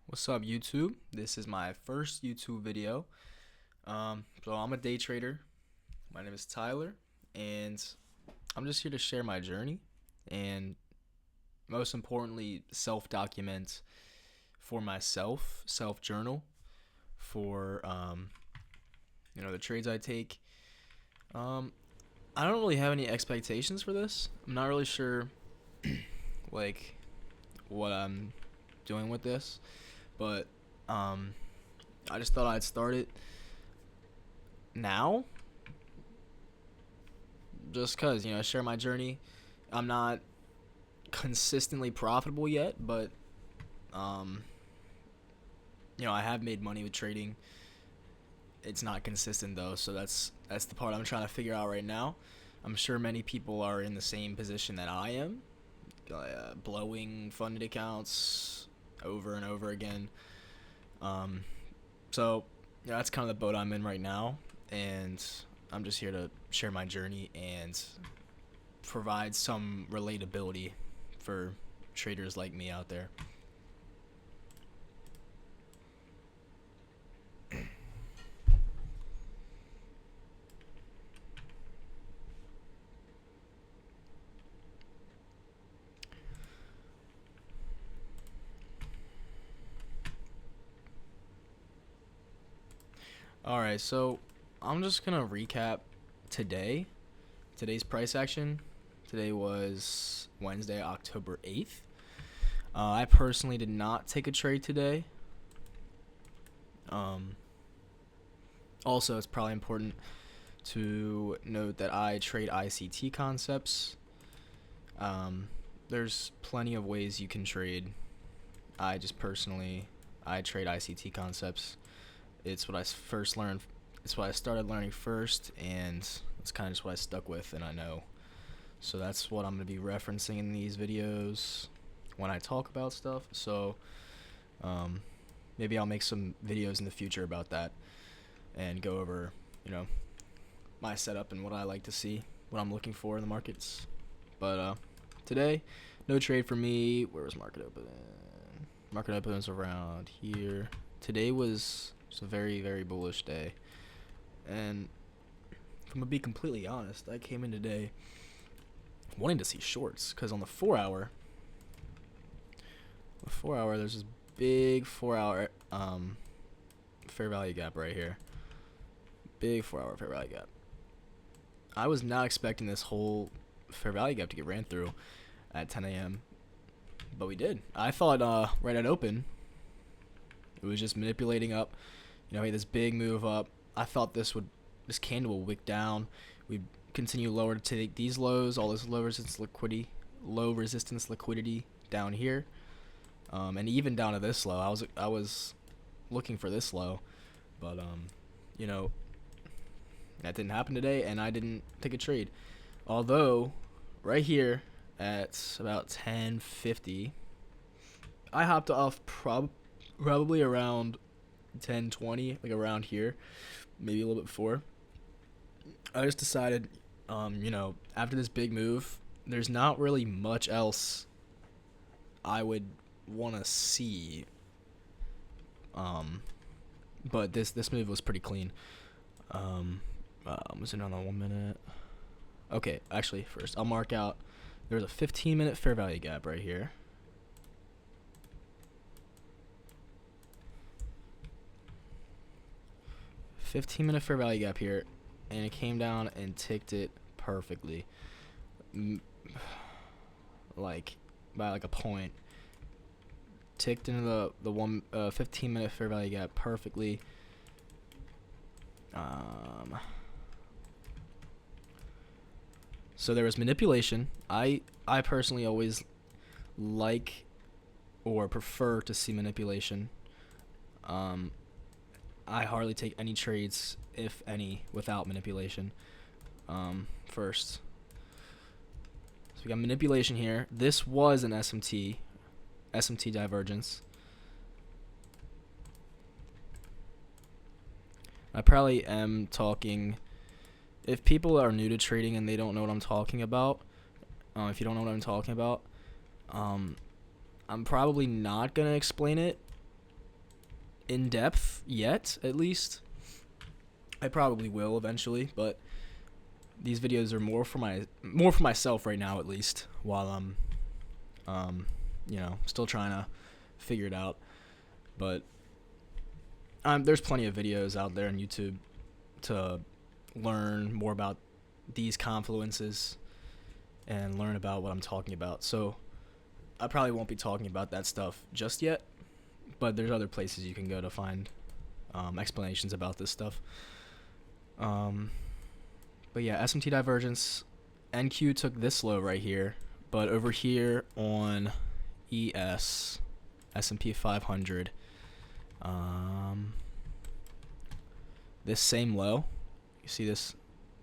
What's up, YouTube? This is my first YouTube video. So I'm a day trader. My name is Tyler, and I'm just here to share my journey and most importantly, self-document for myself, self-journal for the trades I take. Um, I don't really have any expectations for this. I'm not really sure like what I'm doing with this, but I just thought I'd start it now just because I share my journey. I'm not consistently profitable yet, but um I have made money with trading. It's not consistent though, so that's the part I'm trying to figure out right now. I'm sure many people are in the same position that I am, blowing funded accounts over and over again. So that's kind of the boat I'm in right now, and I'm just here to share my journey and provide some relatability for traders like me out there. Alright, so I'm just gonna recap today's price action. Today was Wednesday, October 8th. I personally did not take a trade today. Also, it's probably important to note that I trade ICT concepts. There's plenty of ways you can trade. I trade ICT concepts. It's what I first learned. It's what I started learning first, and it's kind of just what I stuck with, and I know. So that's what I'm going to be referencing in these videos when I talk about stuff. So maybe I'll make some videos in the future about that and go over, my setup and what I like to see, what I'm looking for in the markets. But today, no trade for me. Where was market open? Market open was around here. Today was just a very, very bullish day. And if I'm going to be completely honest, I came in today wanting to see shorts, because on the 4 hour, there's this big 4 hour fair value gap right here. Big 4 hour fair value gap. I was not expecting this whole fair value gap to get ran through at 10 a.m., but we did. I thought right at open, it was just manipulating up. He had this big move up. I thought this candle would wick down. We'd continue lower to take these lows, all this low resistance liquidity down here, and even down to this low. I was looking for this low, but that didn't happen today, and I didn't take a trade. Although, right here at about 10:50, I hopped off probably around 10:20, like around here, maybe a little bit before. I just decided, after this big move, there's not really much else I would want to see. But this move was pretty clean. Was it on the 1 minute? Okay, actually, first I'll mark out. There's a 15-minute fair value gap right here. $15-minute fair value gap here, and it came down and ticked it perfectly, like by a point. Ticked into the 15-minute fair value gap perfectly. So there was manipulation. I personally always like or prefer to see manipulation. I hardly take any trades, if any, without manipulation. First. So we got manipulation here. This was an SMT divergence. I probably am talking, if people are new to trading and they don't know what I'm talking about, if you don't know what I'm talking about, I'm probably not going to explain it in depth yet, at least. I probably will eventually, but these videos are more for myself right now, at least, while I'm still trying to figure it out. But there's plenty of videos out there on YouTube to learn more about these confluences and learn about what I'm talking about. So I probably won't be talking about that stuff just yet, but there's other places you can go to find explanations about this stuff. But yeah, SMT divergence, NQ took this low right here, but over here on ES, S&P 500, this same low, you see this,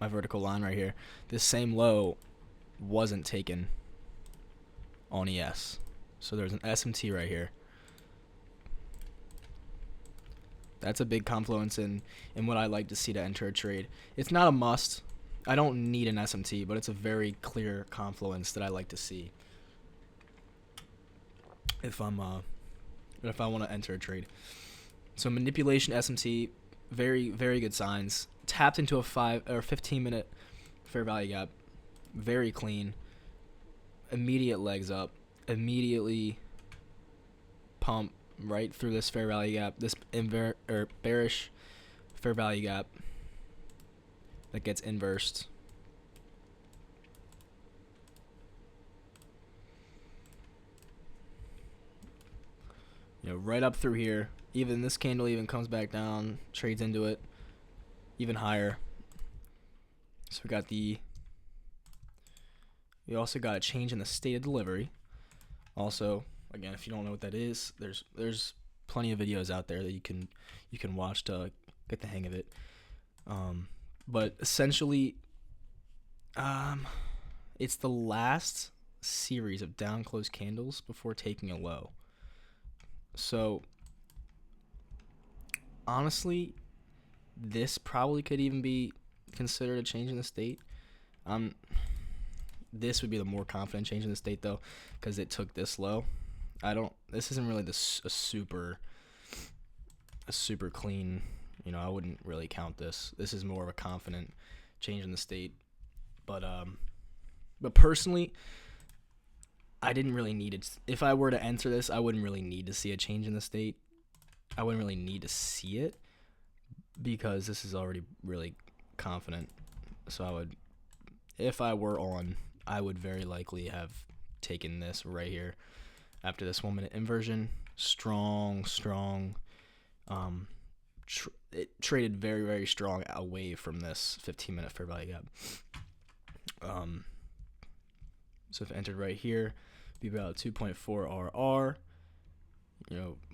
my vertical line right here, this same low wasn't taken on ES. So there's an SMT right here. That's a big confluence in what I like to see to enter a trade. It's not a must. I don't need an SMT, but it's a very clear confluence that I like to see if I want to enter a trade. So manipulation SMT, very, very good signs. Tapped into a 5 or 15 minute fair value gap, very clean. Immediate legs up, immediately pump right through this fair value gap, this bearish fair value gap that gets inversed. Right up through here. Even this candle even comes back down, trades into it, even higher. So we also got a change in the state of delivery. Also, again, if you don't know what that is, there's plenty of videos out there that you can watch to get the hang of it. But essentially, it's the last series of down close candles before taking a low. So honestly, this probably could even be considered a change in the state. This would be the more confident change in the state though, because it took this low. This isn't really a super clean, I wouldn't really count this. This is more of a confident change in the state. But personally, I didn't really need it. If I were to enter this, I wouldn't really need to see a change in the state. I wouldn't really need to see it because this is already really confident. So if I were on, I would very likely have taken this right here after this 1 minute inversion. Strong. It traded very, very strong away from this 15-minute fair value gap. So if it entered right here, be about 2.4 RR.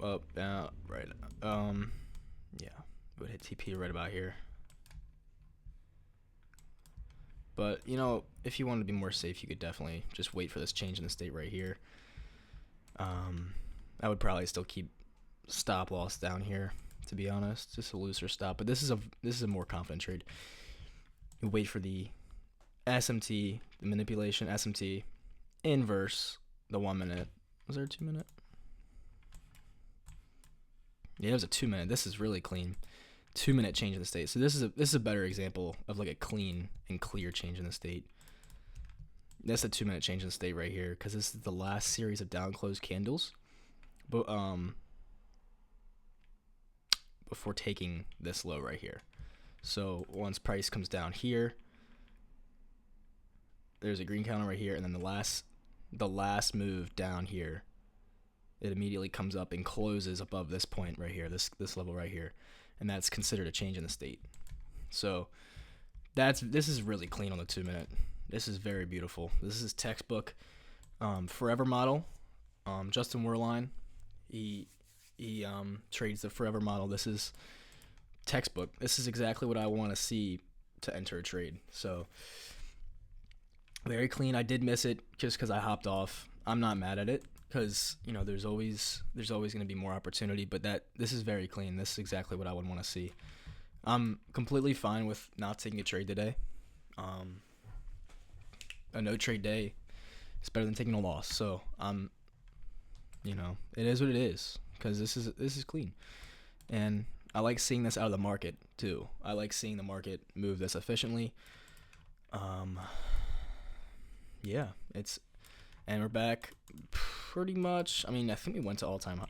Up, down, right. Yeah, it would hit TP right about here. But if you want to be more safe, you could definitely just wait for this change in the state right here. I would probably still keep stop loss down here, to be honest, just a looser stop. But this is a more confident trade. You wait for the SMT, the manipulation SMT, inverse the 1 minute. Was there a 2 minute? Yeah, it was a 2 minute. This is really clean. 2 minute change in the state. So this is a better example of like a clean and clear change in the state. That's a 2 minute change in the state right here, because this is the last series of down closed candles, but before taking this low right here. So once price comes down here, there's a green counter right here, and then the last move down here, it immediately comes up and closes above this point right here, this level right here, and that's considered a change in the state. So this is really clean on the 2 minute. This is very beautiful. This is textbook forever model. Justin Werlein, he trades the forever model. This is textbook. This is exactly what I want to see to enter a trade. So very clean. I did miss it just because I hopped off. I'm not mad at it because there's always going to be more opportunity. But this is very clean. This is exactly what I would want to see. I'm completely fine with not taking a trade today. A no trade day is better than taking a loss. So it is what it is, because this is clean. And I like seeing this out of the market too. I like seeing the market move this efficiently. Yeah, and we're back pretty much. I mean, I think we went to all-time high.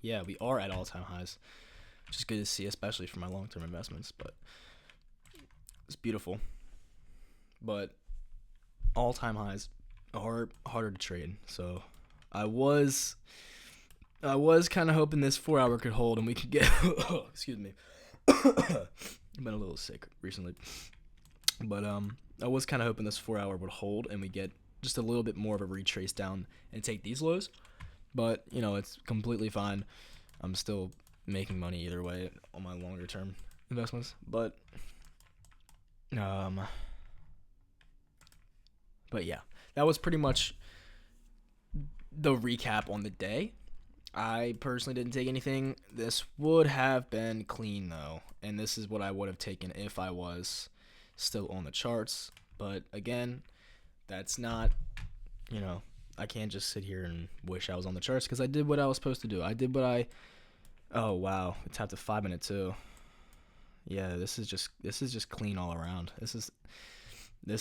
Yeah, we are at all-time highs, which is good to see, especially for my long-term investments. But it's beautiful. But all-time highs are harder to trade. So I was kind of hoping this 4 hour could hold and we could get. Excuse me. I've been a little sick recently, but I was kind of hoping this 4 hour would hold and we get just a little bit more of a retrace down and take these lows. But it's completely fine. I'm still making money either way on my longer term investments. But yeah, that was pretty much the recap on the day. I personally didn't take anything. This would have been clean though, and this is what I would have taken if I was still on the charts. But again, that's not, I can't just sit here and wish I was on the charts because I did what I was supposed to do. Oh wow, it's tapped to 5 minute too. Yeah, this is just clean all around. This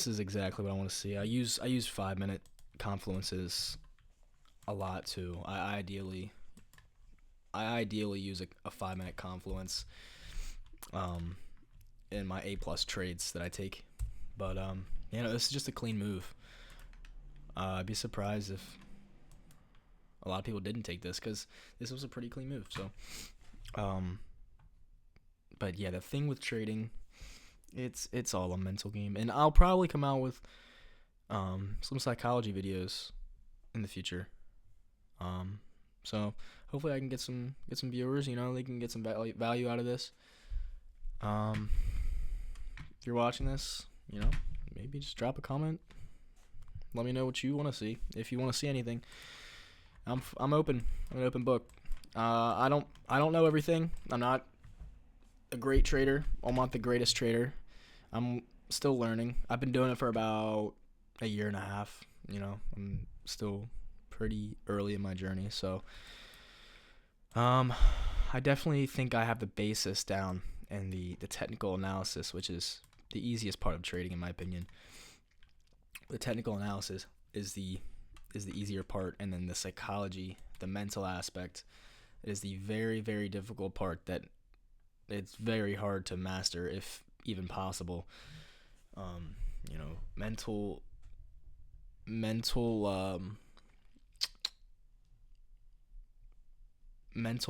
is exactly what I want to see. I use 5 minute confluences a lot too. I ideally use a 5 minute confluence in my A+ trades that I take. But this is just a clean move. I'd be surprised if a lot of people didn't take this because this was a pretty clean move. So but yeah, the thing with trading, it's all a mental game, and I'll probably come out with some psychology videos in the future. So hopefully I can get some viewers. They can get some value out of this. If you're watching this, maybe just drop a comment. Let me know what you want to see. If you want to see anything, I'm open. I'm an open book. I don't know everything. I'm not a great trader. I'm not the greatest trader. I'm still learning. I've been doing it for about a year and a half. I'm still pretty early in my journey. So I definitely think I have the basis down and the technical analysis, which is the easiest part of trading in my opinion. The technical analysis is the easier part, and then the psychology, the mental aspect, is the very, very difficult part that it's very hard to master, if even possible. Mental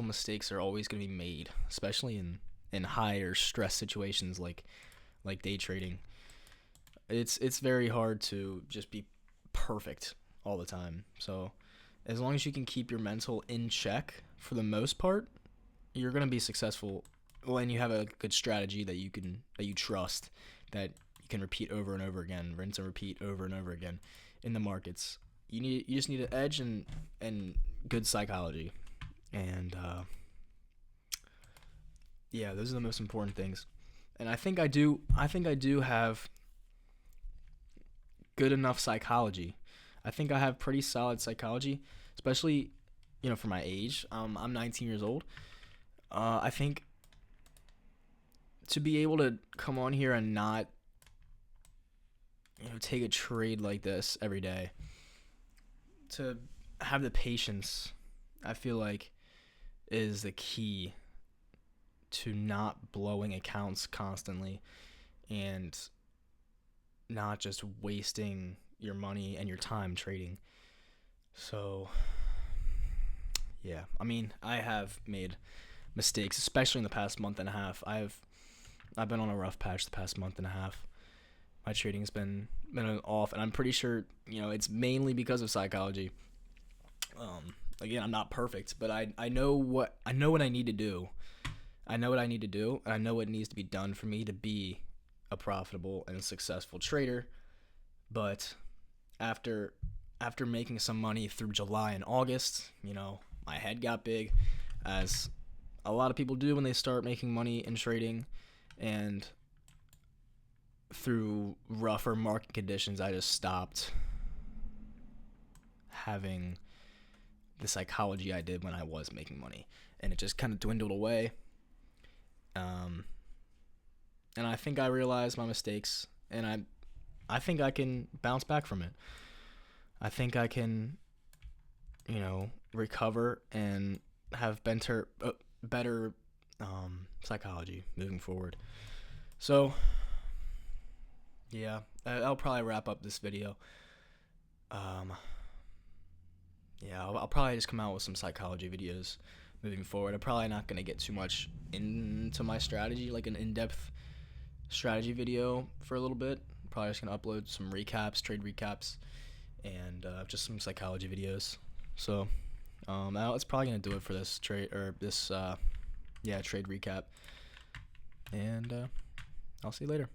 mistakes are always going to be made, especially in higher stress situations like day trading. It's very hard to just be perfect all the time. So as long as you can keep your mental in check for the most part, you're going to be successful when you have a good strategy that you trust, that you can repeat over and over again, rinse and repeat over and over again in the markets. You just need an edge and good psychology. And yeah, those are the most important things. And I think I do have good enough psychology. I think I have pretty solid psychology, especially for my age. I'm 19 years old. I think to be able to come on here and not take a trade like this every day, to have the patience, I feel like is the key to not blowing accounts constantly and not just wasting your money and your time trading. So yeah, I mean, I have made mistakes, especially in the past month and a half. I've been on a rough patch the past month and a half. My trading's been off, and I'm pretty sure it's mainly because of psychology. Again, I'm not perfect, but I know what I need to do. I know what I need to do, and I know what needs to be done for me to be a profitable and successful trader. But after making some money through July and August, my head got big, as a lot of people do when they start making money in trading, and through rougher market conditions, I just stopped having the psychology I did when I was making money, and it just kind of dwindled away. And I think I realized my mistakes, and I think I can bounce back from it. I think I can, recover and have better psychology moving forward. So, yeah, I'll probably wrap up this video. Yeah, I'll probably just come out with some psychology videos moving forward. I'm probably not going to get too much into my strategy, like an in-depth strategy video for a little bit. Probably just going to upload some recaps, trade recaps, and just some psychology videos. So that's probably going to do it for this trade recap. And I'll see you later.